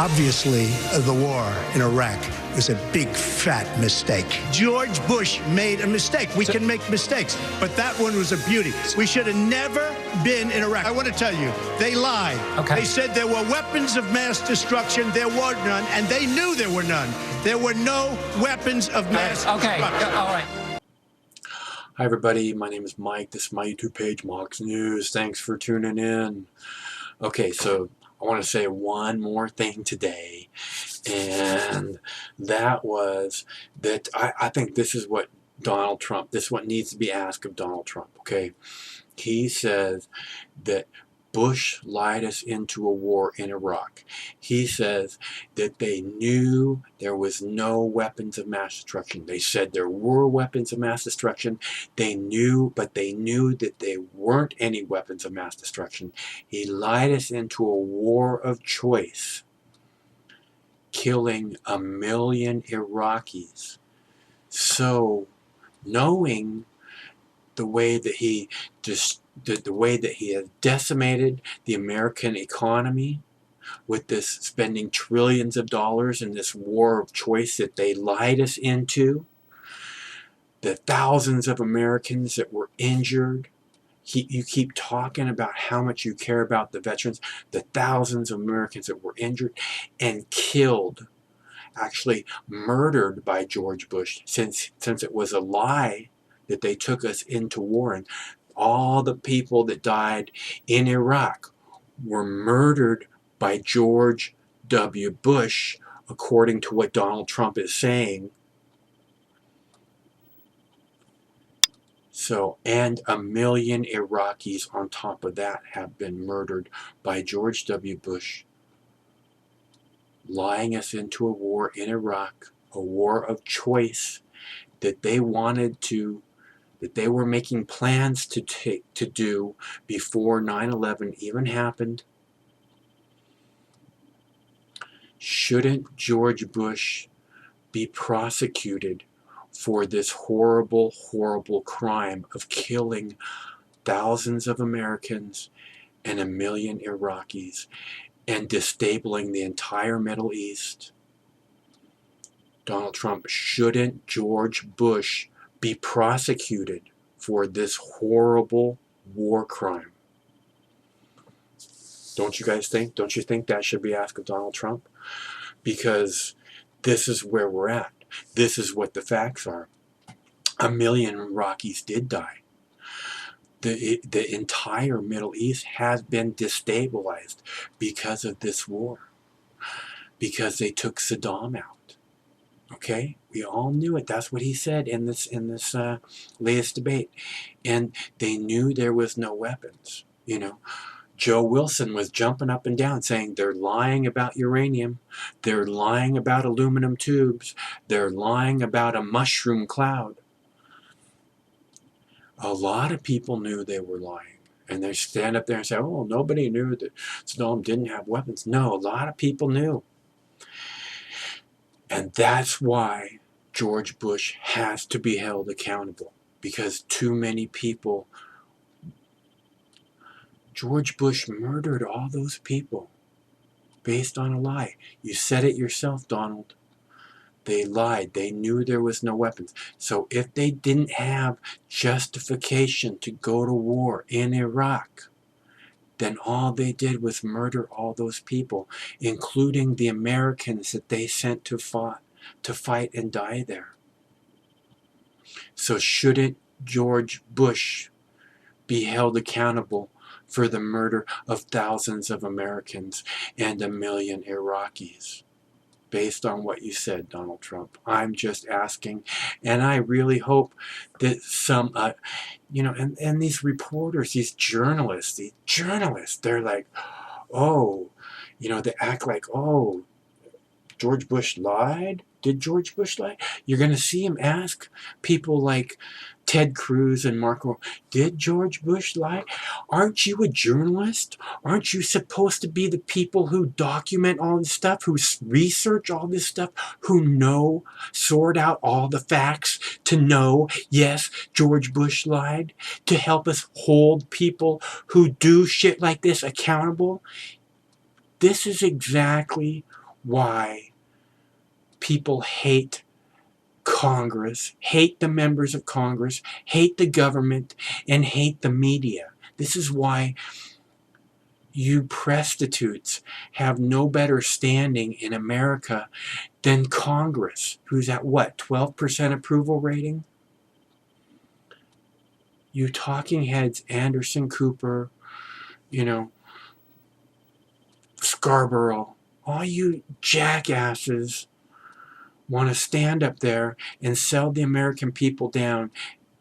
Obviously, the war in Iraq was a big, fat mistake. George Bush made a mistake. We can make mistakes, but that one was a beauty. We should have never been in Iraq. I want to tell you, they lied. Okay. They said there were weapons of mass destruction. There were none, and they knew there were none. There were no weapons of mass destruction. All right. Hi everybody, my name is Mike. This is my YouTube page, Mox News. Thanks for tuning in. Okay, so I want to say one more thing today, and that was that I think this is what Donald Trump, this is what needs to be asked of Donald Trump, okay? He says that Bush lied us into a war in Iraq. He says that they knew there was no weapons of mass destruction. They said there were weapons of mass destruction. They knew, but they knew that there weren't any weapons of mass destruction. He lied us into a war of choice, killing 1 million Iraqis. So, knowing the way that he has decimated the American economy with this spending trillions of dollars in this war of choice that they lied us into, the thousands of Americans that were injured. You keep talking about how much you care about the veterans, the thousands of Americans that were injured and killed, actually murdered by George Bush, since it was a lie that they took us into war. And all the people that died in Iraq were murdered by George W. Bush, according to what Donald Trump is saying. So, and 1 million Iraqis on top of that have been murdered by George W. Bush, lying us into a war in Iraq, a war of choice that they wanted to, that they were making plans to do before 9/11 even happened. Shouldn't George Bush be prosecuted for this horrible, horrible crime of killing thousands of Americans and 1 million Iraqis and disabling the entire Middle East? Donald Trump, shouldn't George Bush be prosecuted for this horrible war crime? Don't you guys think? Don't you think that should be asked of Donald Trump? Because this is where we're at. This is what the facts are. 1 million Iraqis did die. The entire Middle East has been destabilized because of this war. Because they took Saddam out. Okay, we all knew it. That's what he said in this latest debate, and they knew there was no weapons. You know, Joe Wilson was jumping up and down saying they're lying about uranium, they're lying about aluminum tubes, they're lying about a mushroom cloud. A lot of people knew they were lying, and they stand up there and say, "Oh, nobody knew that Saddam didn't have weapons." No, a lot of people knew. And that's why George Bush has to be held accountable, because too many people, George Bush murdered all those people based on a lie. You said it yourself, Donald. They lied. They knew there was no weapons. So if they didn't have justification to go to war in Iraq, then all they did was murder all those people, including the Americans that they sent to fight and die there. So shouldn't George Bush be held accountable for the murder of thousands of Americans and 1 million Iraqis? Based on what you said, Donald Trump. I'm just asking, and I really hope that some, and these reporters, these journalists, they're like, oh, they act like, oh, George Bush lied? Did George Bush lie? You're going to see him ask people like Ted Cruz and Marco, did George Bush lie? Aren't you a journalist? Aren't you supposed to be the people who document all this stuff, who research all this stuff, who sort out all the facts to know, yes, George Bush lied, to help us hold people who do shit like this accountable? This is exactly why people hate Congress, hate the members of Congress, hate the government, and hate the media. This is why you prostitutes have no better standing in America than Congress, who's at what, 12% approval rating? You talking heads, Anderson Cooper, you know, Scarborough, all you jackasses want to stand up there and sell the American people down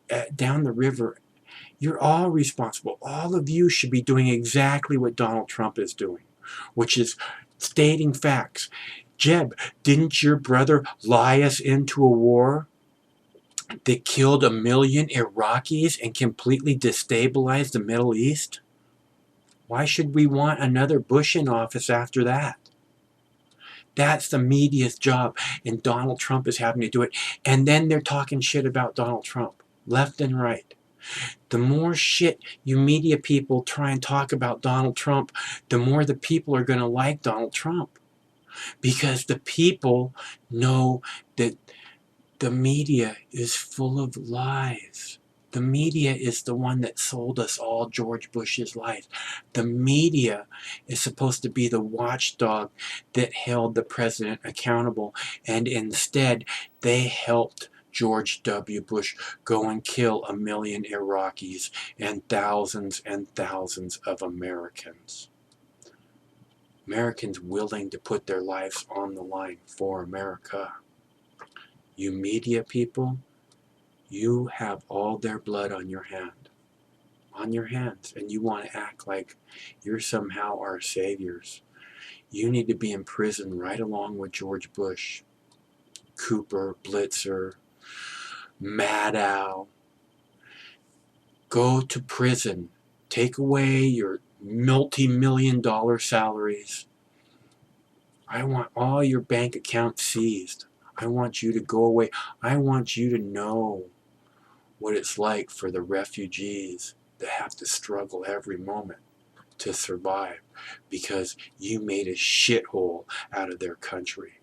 the river. You're all responsible. All of you should be doing exactly what Donald Trump is doing, which is stating facts. Jeb, didn't your brother lie us into a war that killed 1 million Iraqis and completely destabilized the Middle East? Why should we want another Bush in office after that? That's the media's job, and Donald Trump is having to do it. And then they're talking shit about Donald Trump, left and right. The more shit you media people try and talk about Donald Trump, the more the people are going to like Donald Trump. Because the people know that the media is full of lies. The media is the one that sold us all George Bush's life. The media is supposed to be the watchdog that held the president accountable, and instead they helped George W. Bush go and kill 1 million Iraqis and thousands of Americans. Americans willing to put their lives on the line for America. You media people, you have all their blood on your hands, and you want to act like you're somehow our saviors. You need to be in prison right along with George Bush, Cooper, Blitzer, Maddow. Go to prison. Take away your multi-million-dollar salaries. I want all your bank accounts seized. I want you to go away. I want you to know what it's like for the refugees that have to struggle every moment to survive because you made a shithole out of their country.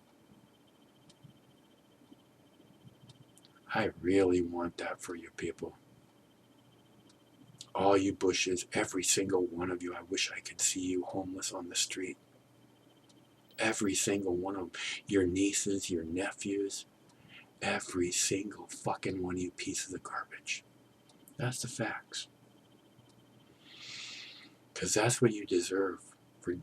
I really want that for you people. All you Bushes, every single one of you, I wish I could see you homeless on the street. Every single one of them. Your nieces, your nephews. Every single fucking one of you pieces of garbage. That's the facts. Because that's what you deserve for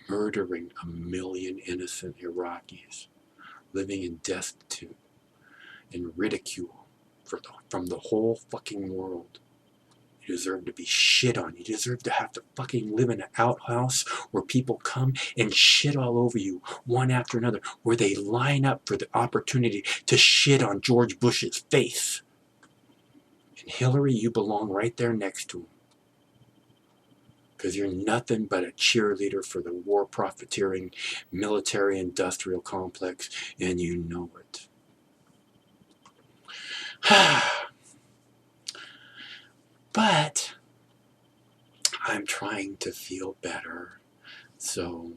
murdering 1 million innocent Iraqis, living in destitute and ridicule from the whole fucking world. You deserve to be shit on. You deserve to have to fucking live in an outhouse where people come and shit all over you one after another, where they line up for the opportunity to shit on George Bush's face. And Hillary, you belong right there next to him. Because you're nothing but a cheerleader for the war profiteering military-industrial complex, and you know it. But I'm trying to feel better, so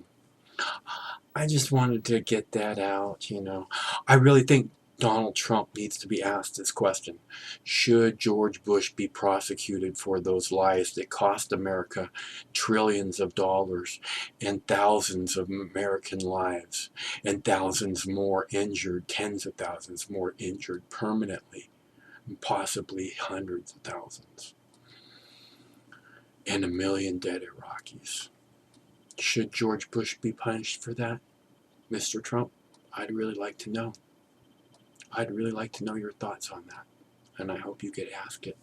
I just wanted to get that out, you know. I really think Donald Trump needs to be asked this question. Should George Bush be prosecuted for those lies that cost America trillions of dollars and thousands of American lives and thousands more injured, tens of thousands more injured permanently, and possibly hundreds of thousands, and 1 million dead Iraqis? Should George Bush be punished for that, Mr. Trump? I'd really like to know. I'd really like to know your thoughts on that. And I hope you get asked it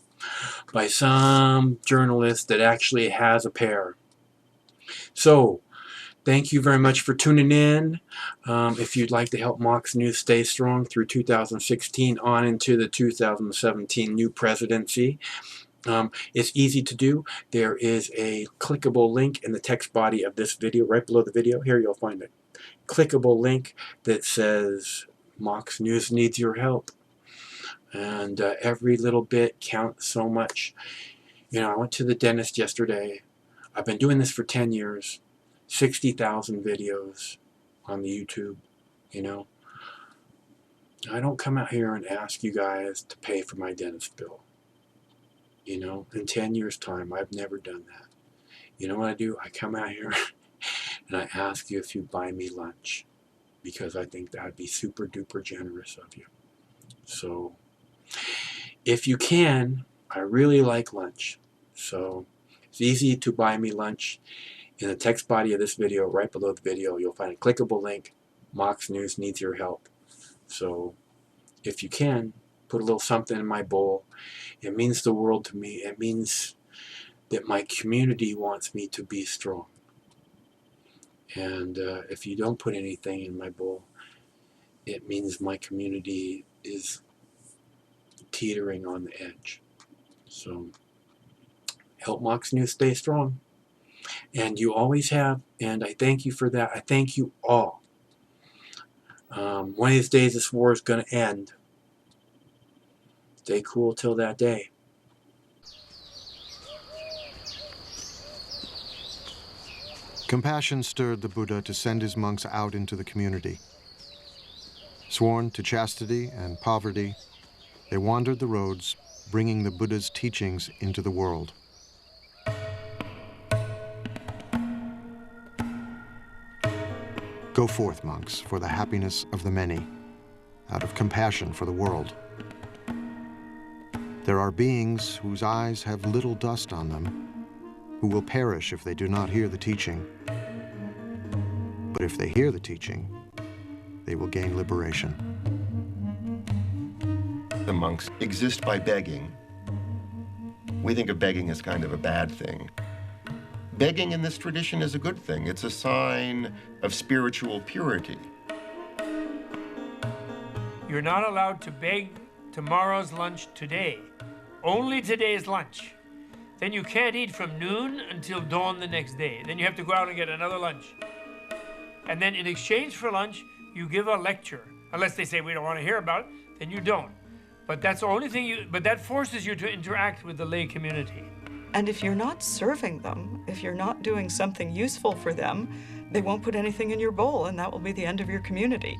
by some journalist that actually has a pair. So, thank you very much for tuning in. If you'd like to help Mox News stay strong through 2016 on into the 2017 new presidency, it's easy to do. There is a clickable link in the text body of this video, right below the video. Here you'll find a clickable link that says Mox News needs your help. And every little bit counts so much. You know, I went to the dentist yesterday. I've been doing this for 10 years. 60,000 videos on the YouTube, you know. I don't come out here and ask you guys to pay for my dentist bill. You know, in 10 years' time, I've never done that. You know what I do? I come out here and I ask you if you buy me lunch, because I think that'd be super duper generous of you. So if you can, I really like lunch. So it's easy to buy me lunch. In the text body of this video, right below the video, you'll find a clickable link. Mox News needs your help. So if you can, put a little something in my bowl. It means the world to me. It means that my community wants me to be strong. And if you don't put anything in my bowl, it means my community is teetering on the edge. So help Mox News stay strong. And you always have, and I thank you for that. I thank you all. One of these days this war is going to end. Stay cool till that day. Compassion stirred the Buddha to send his monks out into the community. Sworn to chastity and poverty, they wandered the roads, bringing the Buddha's teachings into the world. Go forth, monks, for the happiness of the many, out of compassion for the world. There are beings whose eyes have little dust on them, who will perish if they do not hear the teaching. But if they hear the teaching, they will gain liberation. The monks exist by begging. We think of begging as kind of a bad thing. Begging in this tradition is a good thing. It's a sign of spiritual purity. You're not allowed to beg tomorrow's lunch today. Only today's lunch. Then you can't eat from noon until dawn the next day. Then you have to go out and get another lunch. And then in exchange for lunch, you give a lecture. Unless they say we don't want to hear about it, then you don't. But that's the only thing but that forces you to interact with the lay community. And if you're not serving them, if you're not doing something useful for them, they won't put anything in your bowl, and that will be the end of your community.